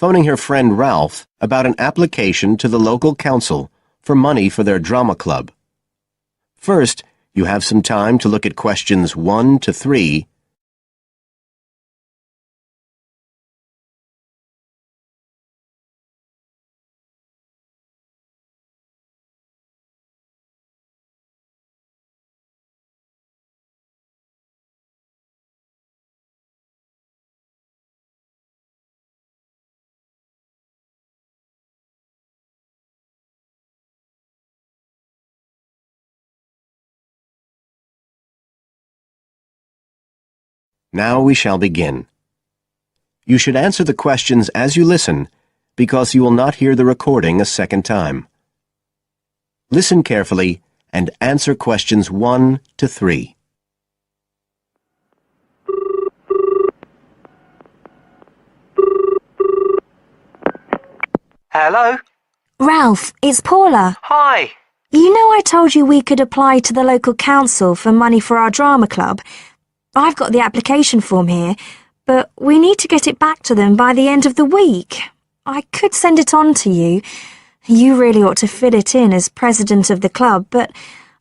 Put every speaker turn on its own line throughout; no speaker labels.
phoning her friend Ralph about an application to the local council for money for their drama club. First, you have some time to look at questions 1 to 3. Now we shall begin. You should answer the questions as you listen, because you will not hear the recording a second time. Listen carefully and answer questions 1 to 3.
Hello?
Ralph, it's Paula.
Hi.
You know I told you we could apply to the local council for money for our drama club? I've got the application form here, but we need to get it back to them by the end of the week. I could send it on to you. You really ought to fill it in as president of the club, but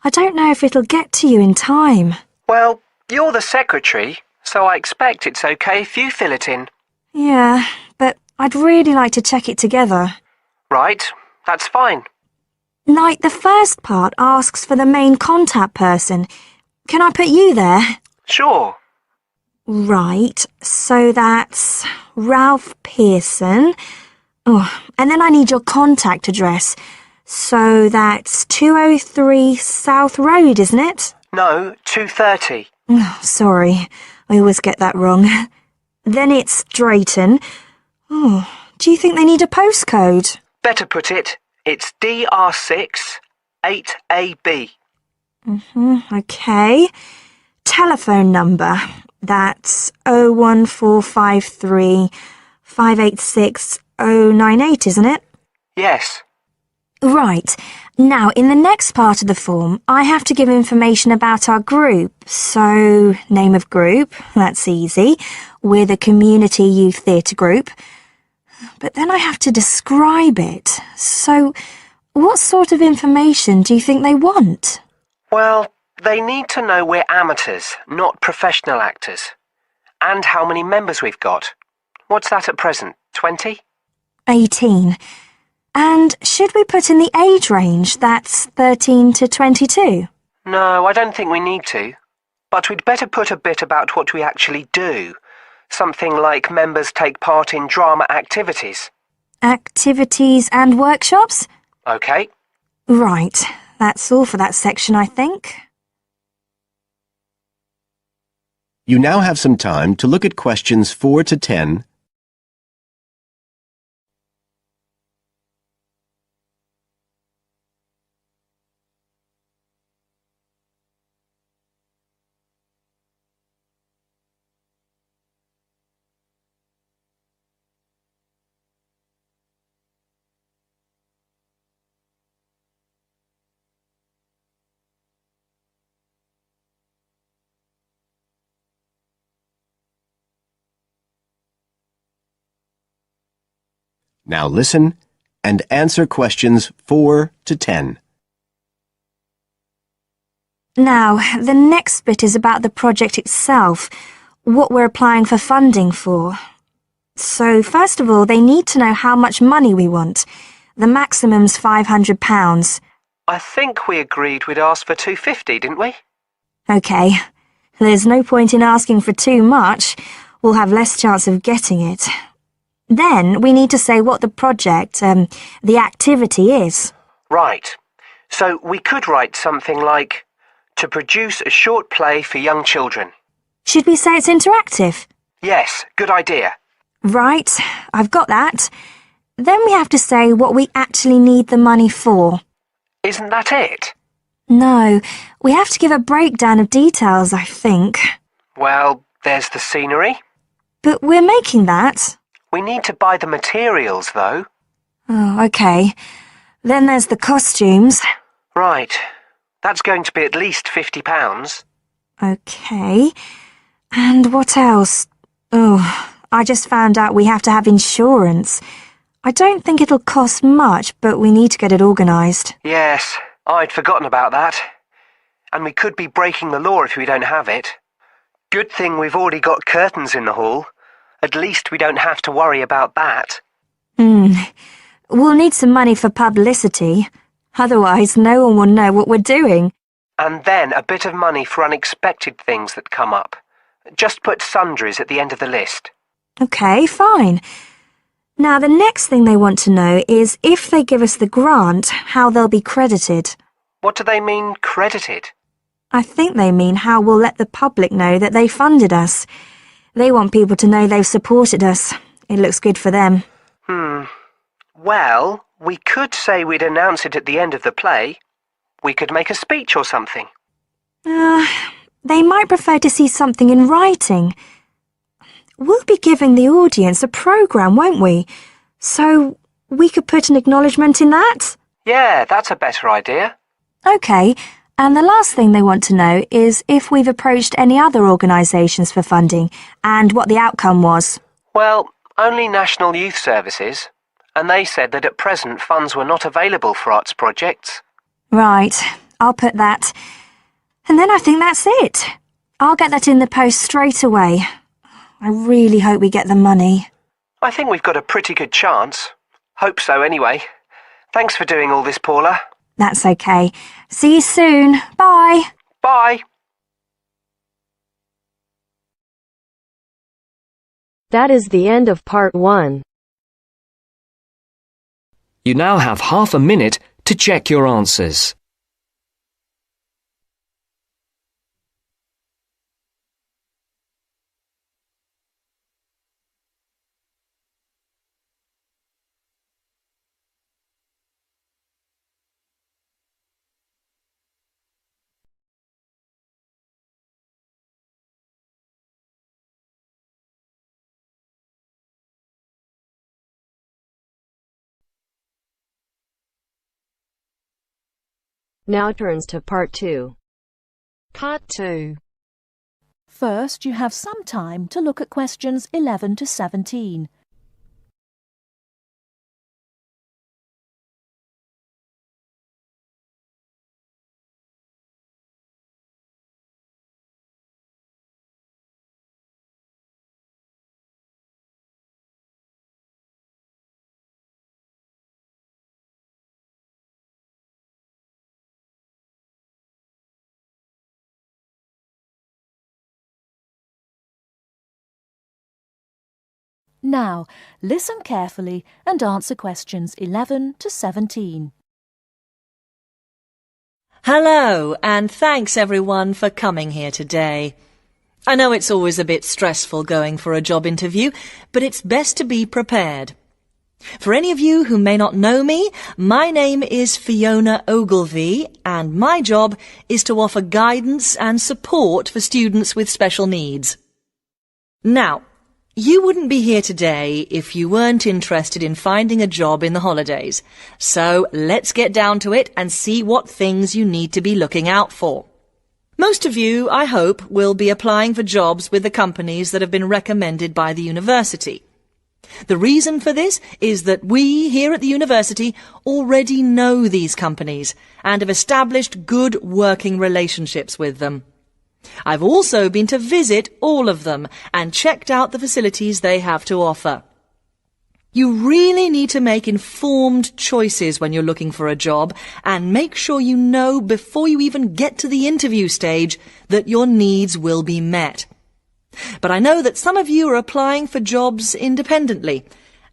I don't know if it'll get to you in time.
Well, you're the secretary, so I expect it's okay if you fill it in.
Yeah, but I'd really like to check it together.
Right, that's fine.
Like, the first part asks for the main contact person. Can I put you there?
Sure.
Right, so that's Ralph Pearson. Oh, and then I need your contact address. So that's 203 South Road, isn't it?
No, 2:30.
Oh, sorry, I always get that wrong. Then it's Drayton. Oh, do you think they need a postcode?
Better put it, it's DR6 8AB.
Okay. Telephone number. That's 01453 586 098, isn't it?
Yes.
Right. Now, in the next part of the form, I have to give information about our group. So, name of group, that's easy. We're the Community Youth Theatre Group. But then I have to describe it. So, what sort of information do you think they want?
Well, they need to know we're amateurs, not professional actors. And how many members we've got. What's that at present, 20?
18. And should we put in the age range? That's 13 to 22.
No, I don't think we need to. But we'd better put a bit about what we actually do. Something like members take part in drama activities.
Activities and workshops?
Okay.
Right. That's all for that section, I think.
You now have some time to look at questions 4 to 10. Now listen and answer questions 4 to 10.
Now, the next bit is about the project itself, what we're applying for funding for. So, first of all, they need to know how much money we want. The maximum's £500.
I think we agreed we'd ask for 250, didn't we?
OK. There's no point in asking for too much. We'll have less chance of getting it. Then we need to say what the project, the activity is.
Right. So we could write something like, to produce a short play for young children.
Should we say it's interactive?
Yes, good idea.
Right, I've got that. Then we have to say what we actually need the money for.
Isn't that it?
No, we have to give a breakdown of details, I think.
Well, there's the scenery.
But we're making that.
We need to buy the materials, though.
Oh, OK. Then there's the costumes.
Right. That's going to be at least £50.
OK. And what else? Oh, I just found out we have to have insurance. I don't think it'll cost much, but we need to get it organised.
Yes, I'd forgotten about that. And we could be breaking the law if we don't have it. Good thing we've already got curtains in the hall. At least we don't have to worry about that.
We'll need some money for publicity. Otherwise, no one will know what we're doing.
And then a bit of money for unexpected things that come up. Just put sundries at the end of the list.
OK, fine. Now, the next thing they want to know is if they give us the grant, how they'll be credited.
What do they mean, credited?
I think they mean how we'll let the public know that they funded us. They want people to know they've supported us. It looks good for them.
Well, we could say we'd announce it at the end of the play. We could make a speech or something.
They might prefer to see something in writing. We'll be giving the audience a programme, won't we? So we could put an acknowledgement in that?
Yeah, that's a better idea.
OK, and the last thing they want to know is if we've approached any other organisations for funding and what the outcome was.
Well, only National Youth Services, and they said that at present funds were not available for arts projects.
Right, I'll put that. And then I think that's it. I'll get that in the post straight away. I really hope we get the money.
I think we've got a pretty good chance. Hope so anyway. Thanks for doing all this, Paula.
That's OK. See you soon. Bye.
Bye.
That is the end of part 1.
You now have half a minute to check your answers.
Now turns to part 2.
Part 2. First, you have some time to look at questions 11 to 17. Now, listen carefully and answer questions 11 to 17.
Hello, and thanks everyone for coming here today. I know it's always a bit stressful going for a job interview, but it's best to be prepared. For any of you who may not know me, my name is Fiona Ogilvie, and my job is to offer guidance and support for students with special needs. Now, you wouldn't be here today if you weren't interested in finding a job in the holidays. So let's get down to it and see what things you need to be looking out for. Most of you, I hope, will be applying for jobs with the companies that have been recommended by the university. The reason for this is that we here at the university already know these companies and have established good working relationships with them. I've also been to visit all of them and checked out the facilities they have to offer. You really need to make informed choices when you're looking for a job and make sure you know before you even get to the interview stage that your needs will be met. But I know that some of you are applying for jobs independently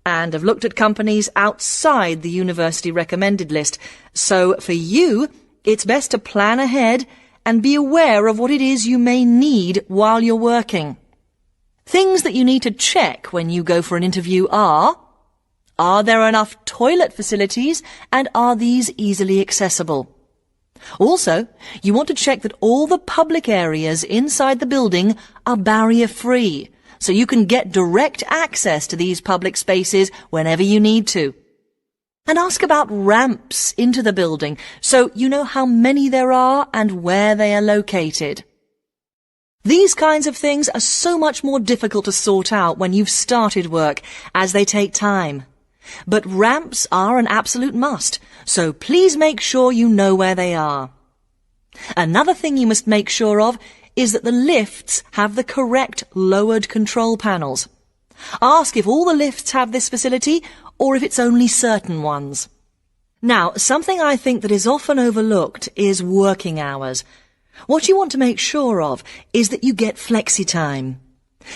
and have looked at companies outside the university recommended list. So for you, it's best to plan ahead and be aware of what it is you may need while you're working. Things that you need to check when you go for an interview are there enough toilet facilities and are these easily accessible? Also, you want to check that all the public areas inside the building are barrier-free, so you can get direct access to these public spaces whenever you need to. And ask about ramps into the building, so you know how many there are and where they are located. These kinds of things are so much more difficult to sort out when you've started work, as they take time. But ramps are an absolute must, so please make sure you know where they are. Another thing you must make sure of is that the lifts have the correct lowered control panels. Ask if all the lifts have this facility or if it's only certain ones. Now, something I think that is often overlooked is working hours. What you want to make sure of is that you get flexi time.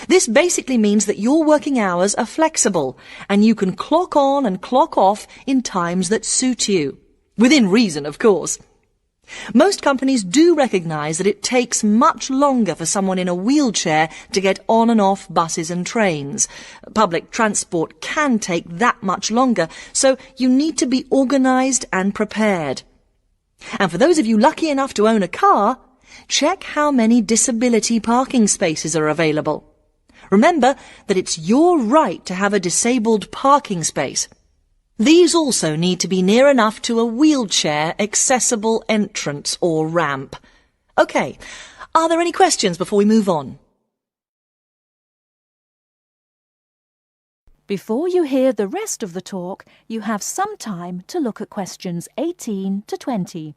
This basically means that your working hours are flexible and you can clock on and clock off in times that suit you. Within reason, of course. Most companies do recognise that it takes much longer for someone in a wheelchair to get on and off buses and trains. Public transport can take that much longer, so you need to be organised and prepared. And for those of you lucky enough to own a car, check how many disability parking spaces are available. Remember that it's your right to have a disabled parking space. These also need to be near enough to a wheelchair accessible entrance or ramp. OK, are there any questions before we move on?
Before you hear the rest of the talk, you have some time to look at questions 18 to 20.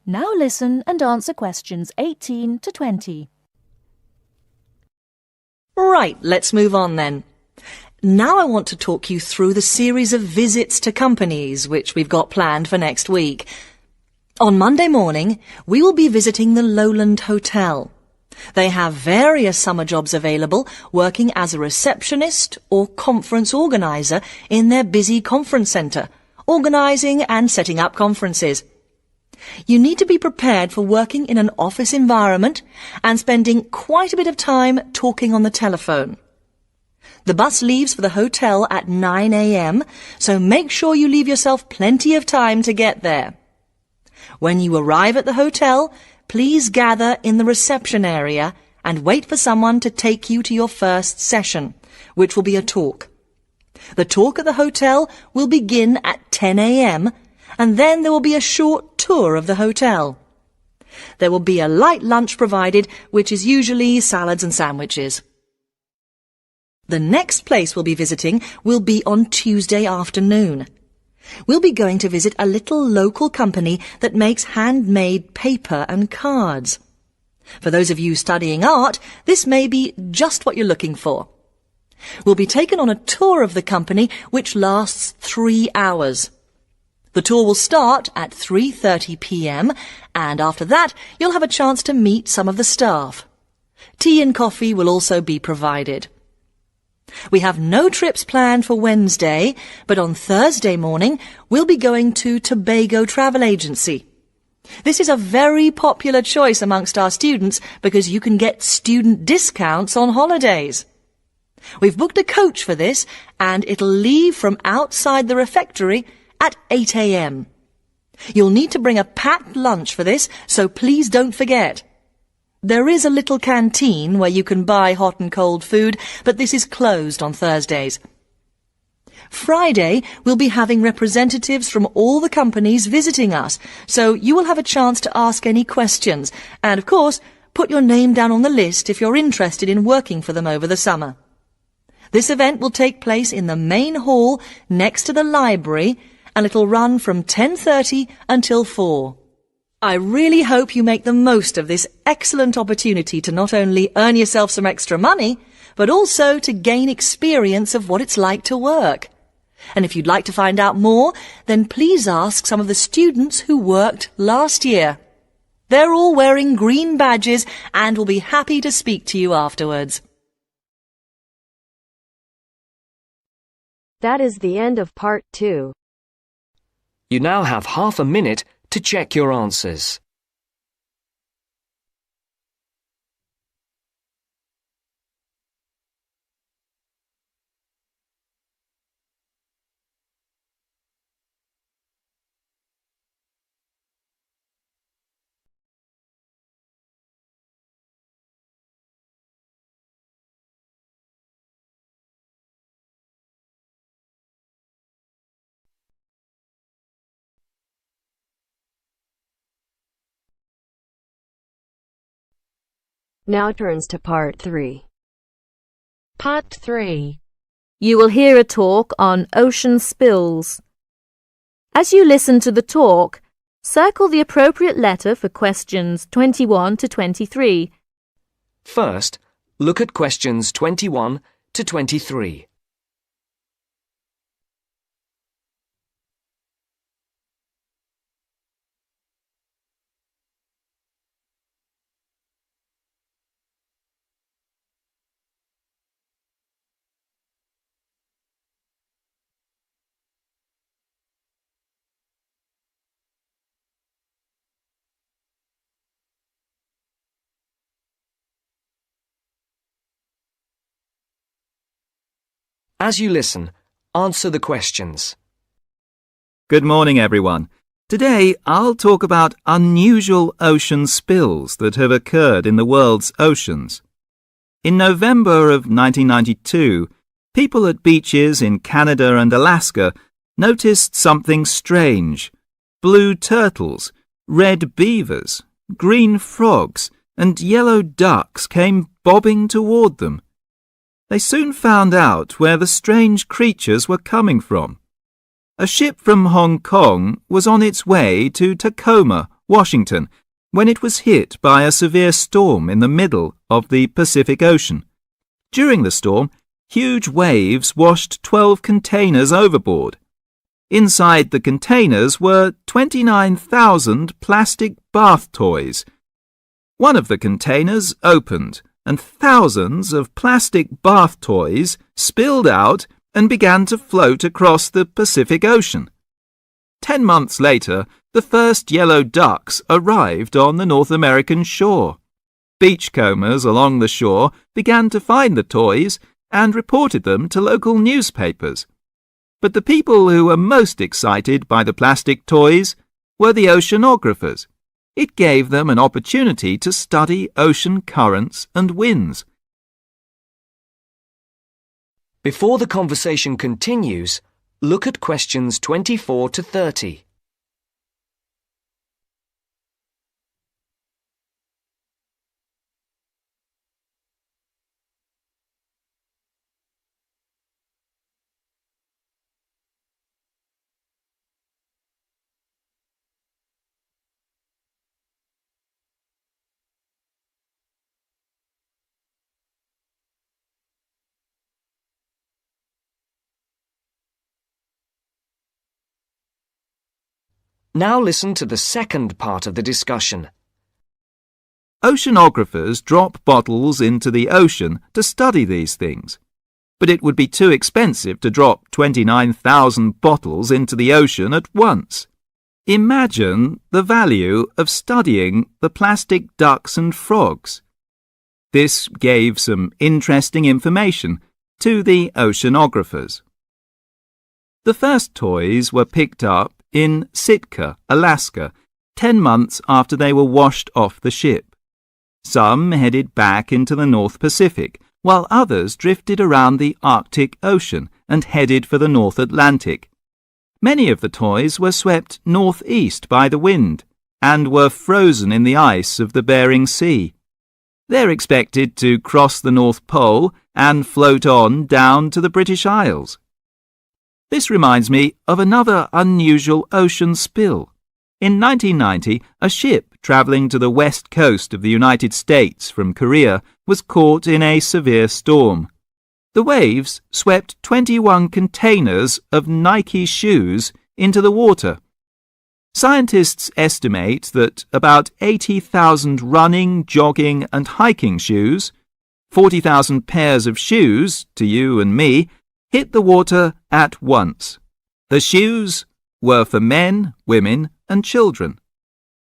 Now listen and answer questions 18 to 20.
Right, let's move on then. Now I want to talk you through the series of visits to companies which we've got planned for next week. On Monday morning, we will be visiting the Lowland Hotel. They have various summer jobs available, working as a receptionist or conference organiser in their busy conference centre, organising and setting up conferences. You need to be prepared for working in an office environment and spending quite a bit of time talking on the telephone. The bus leaves for the hotel at 9 a.m, so make sure you leave yourself plenty of time to get there. When you arrive at the hotel, please gather in the reception area and wait for someone to take you to your first session, which will be a talk. The talk at the hotel will begin at 10 a.m, and then there will be a short tour of the hotel. There will be a light lunch provided, which is usually salads and sandwiches. The next place we'll be visiting will be on Tuesday afternoon. We'll be going to visit a little local company that makes handmade paper and cards. For those of you studying art, this may be just what you're looking for. We'll be taken on a tour of the company which lasts 3 hours. The tour will start at 3:30 p.m. and after that you'll have a chance to meet some of the staff. Tea and coffee will also be provided. We have no trips planned for Wednesday, but on Thursday morning we'll be going to Tobago Travel Agency. This is a very popular choice amongst our students because you can get student discounts on holidays. We've booked a coach for this and it'll leave from outside the refectory at 8 a.m. You'll need to bring a packed lunch for this, so please don't forget. There is a little canteen where you can buy hot and cold food, but this is closed on Thursdays. Friday, we'll be having representatives from all the companies visiting us, so you will have a chance to ask any questions, and of course, put your name down on the list if you're interested in working for them over the summer. This event will take place in the main hall next to the library, and it'll run from 10:30 until 4. I really hope you make the most of this excellent opportunity to not only earn yourself some extra money, but also to gain experience of what it's like to work. And if you'd like to find out more, then please ask some of the students who worked last year. They're all wearing green badges and will be happy to speak to you afterwards.
That is the end of part 2.
You now have half a minute to check your answers.
Now turns to Part 3.
Part 3. You will hear a talk on ocean spills. As you listen to the talk, circle the appropriate letter for questions 21 to 23.
First, look at questions 21 to 23. As you listen, answer the questions.
Good morning, everyone. Today, I'll talk about unusual ocean spills that have occurred in the world's oceans. In November of 1992, people at beaches in Canada and Alaska noticed something strange. Blue turtles, red beavers, green frogs, and yellow ducks came bobbing toward them. They soon found out where the strange creatures were coming from. A ship from Hong Kong was on its way to Tacoma, Washington, when it was hit by a severe storm in the middle of the Pacific Ocean. During the storm, huge waves washed 12 containers overboard. Inside the containers were 29,000 plastic bath toys. One of the containers opened, and thousands of plastic bath toys spilled out and began to float across the Pacific Ocean. 10 months later, the first yellow ducks arrived on the North American shore. Beachcombers along the shore began to find the toys and reported them to local newspapers. But the people who were most excited by the plastic toys were the oceanographers. It gave them an opportunity to study ocean currents and winds.
Before the conversation continues, look at questions 24 to 30. Now listen to the second part of the discussion.
Oceanographers drop bottles into the ocean to study these things. But it would be too expensive to drop 29,000 bottles into the ocean at once. Imagine the value of studying the plastic ducks and frogs. This gave some interesting information to the oceanographers. The first toys were picked up in Sitka, Alaska, 10 months after they were washed off the ship. Some headed back into the North Pacific, while others drifted around the Arctic Ocean and headed for the North Atlantic. Many of the toys were swept northeast by the wind and were frozen in the ice of the Bering Sea. They're expected to cross the North Pole and float on down to the British Isles. This reminds me of another unusual ocean spill. In 1990, a ship travelling to the west coast of the United States from Korea was caught in a severe storm. The waves swept 21 containers of Nike shoes into the water. Scientists estimate that about 80,000 running, jogging and hiking shoes, 40,000 pairs of shoes, to you and me, hit the water at once. The shoes were for men, women and children.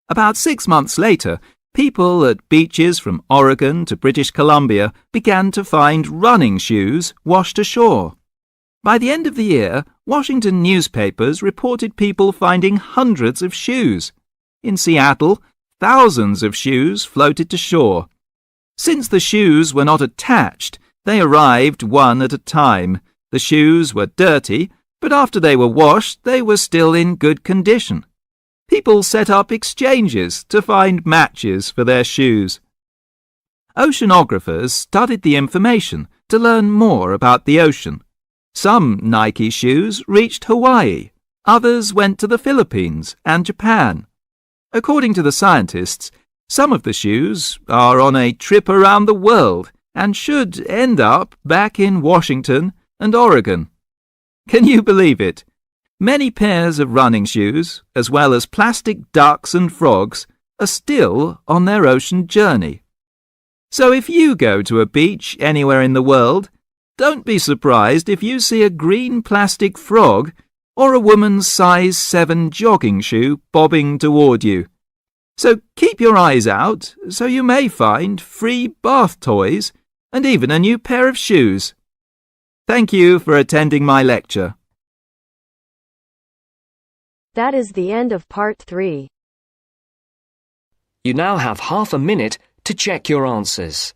About 6 months later, people at beaches from Oregon to British Columbia began to find running shoes washed ashore. By the end of the year, Washington newspapers reported people finding hundreds of shoes. In Seattle, thousands of shoes floated to shore. Since the shoes were not attached, they arrived one at a time. The shoes were dirty, but after they were washed, they were still in good condition. People set up exchanges to find matches for their shoes. Oceanographers studied the information to learn more about the ocean. Some Nike shoes reached Hawaii, others went to the Philippines and Japan. According to the scientists, some of the shoes are on a trip around the world and should end up back in Washington and Oregon. Can you believe it? Many pairs of running shoes, as well as plastic ducks and frogs, are still on their ocean journey. So if you go to a beach anywhere in the world, don't be surprised if you see a green plastic frog or a woman's size 7 jogging shoe bobbing toward you. So keep your eyes out, so you may find free bath toys and even a new pair of shoes. Thank you for attending my lecture.
That is the end of part 3.
You now have half a minute to check your answers.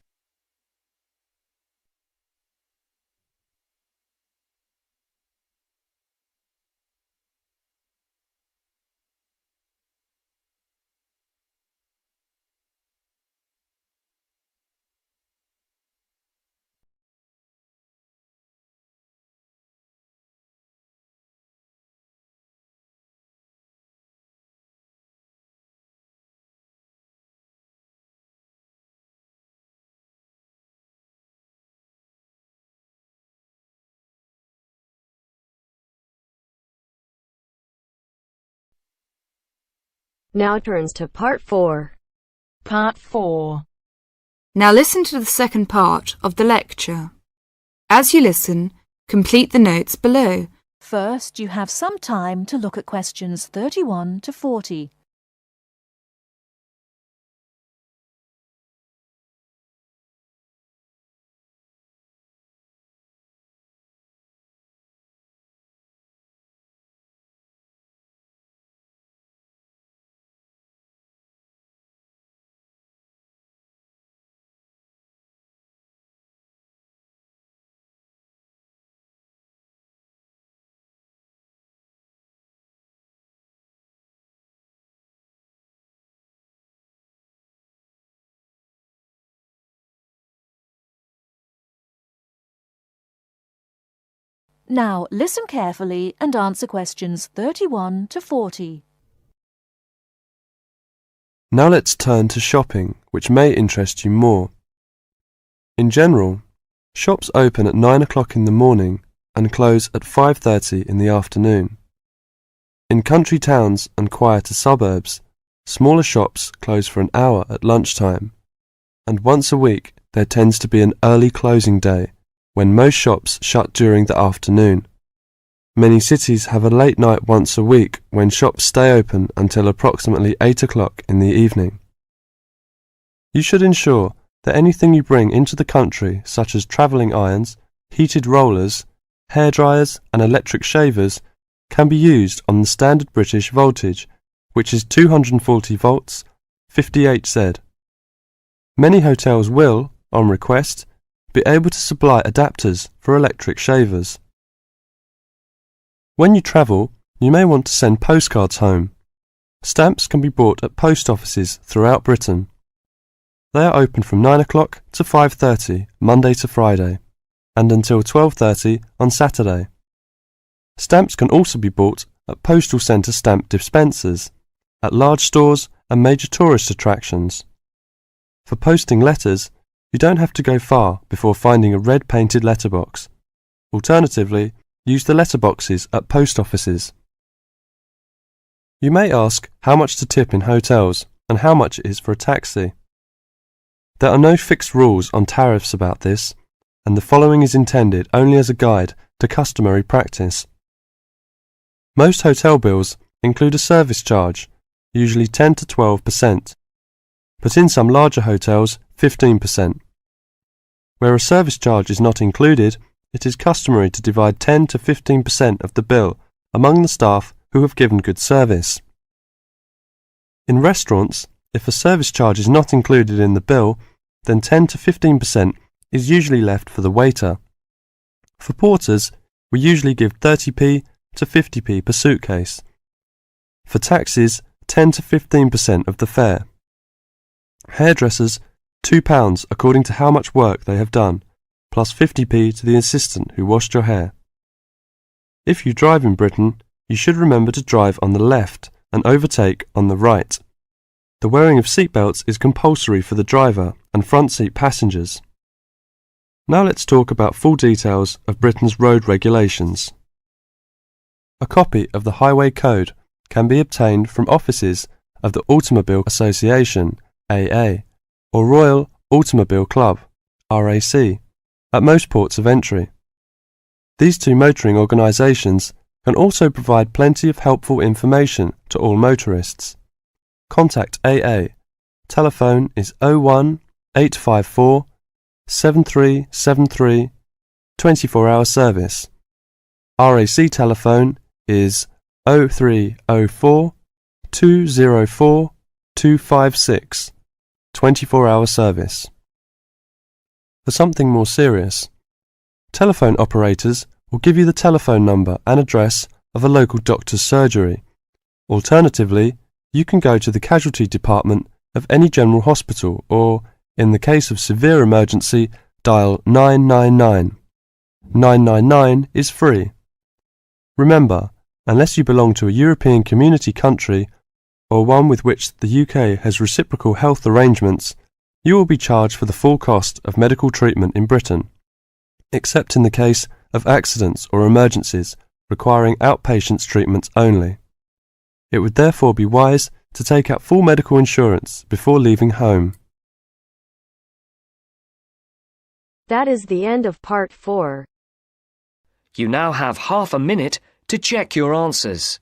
Now turns to part 4.
Part 4.
Now listen to the second part of the lecture. As you listen, complete the notes below.
First, you have some time to look at questions 31 to 40. Now listen carefully and answer questions 31 to 40.
Now let's turn to shopping, which may interest you more. In general, shops open at 9 o'clock in the morning and close at 5:30 in the afternoon. In country towns and quieter suburbs, smaller shops close for an hour at lunchtime, and once a week there tends to be an early closing day when most shops shut during the afternoon. Many cities have a late night once a week when shops stay open until approximately 8 o'clock in the evening. You should ensure that anything you bring into the country, such as travelling irons, heated rollers, hair dryers and electric shavers, can be used on the standard British voltage, which is 240 volts, 58Z. Many hotels will, on request, be able to supply adapters for electric shavers. When you travel, you may want to send postcards home. Stamps can be bought at post offices throughout Britain. They are open from 9 o'clock to 5:30 Monday to Friday, and until 12:30 on Saturday. Stamps can also be bought at postal centre stamp dispensers, at large stores and major tourist attractions. For posting letters, you don't have to go far before finding a red painted letterbox. Alternatively, use the letterboxes at post offices. You may ask how much to tip in hotels and how much it is for a taxi. There are no fixed rules on tariffs about this, and the following is intended only as a guide to customary practice. Most hotel bills include a service charge, usually 10 to 12%, but in some larger hotels, 15%. Where a service charge is not included, it is customary to divide 10 to 15% of the bill among the staff who have given good service. In restaurants, if a service charge is not included in the bill, then 10 to 15% is usually left for the waiter. For porters, we usually give 30p to 50p per suitcase. For taxis, 10 to 15% of the fare. Hairdressers £2 according to how much work they have done, plus 50p to the assistant who washed your hair. If you drive in Britain, you should remember to drive on the left and overtake on the right. The wearing of seatbelts is compulsory for the driver and front seat passengers. Now let's talk about full details of Britain's road regulations. A copy of the Highway Code can be obtained from offices of the Automobile Association, AA, or Royal Automobile Club, RAC, at most ports of entry. These two motoring organisations can also provide plenty of helpful information to all motorists. Contact AA. Telephone is 01 854 7373, 24-hour service. RAC telephone is 0304 204 256, 24-hour service. For something more serious, telephone operators will give you the telephone number and address of a local doctor's surgery. Alternatively, you can go to the casualty department of any general hospital or, in the case of severe emergency, dial 999. 999 is free. Remember, unless you belong to a European Community country or one with which the UK has reciprocal health arrangements, you will be charged for the full cost of medical treatment in Britain, except in the case of accidents or emergencies requiring outpatients treatment only. It would therefore be wise to take out full medical insurance before leaving home.
That is the end of part 4.
You now have half a minute to check your answers.